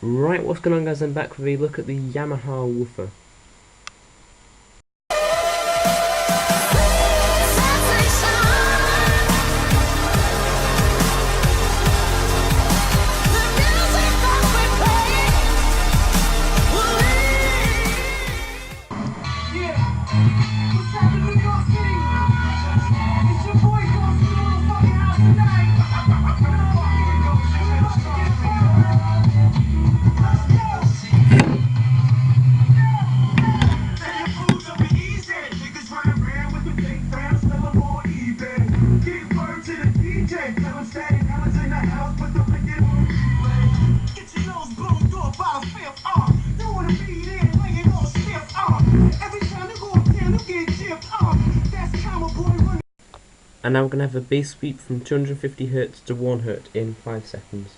Right, what's going on guys, I'm back with a look at the Yamaha woofer. And now we're going to have a bass sweep from 250 Hz to 1 Hz in 5 seconds.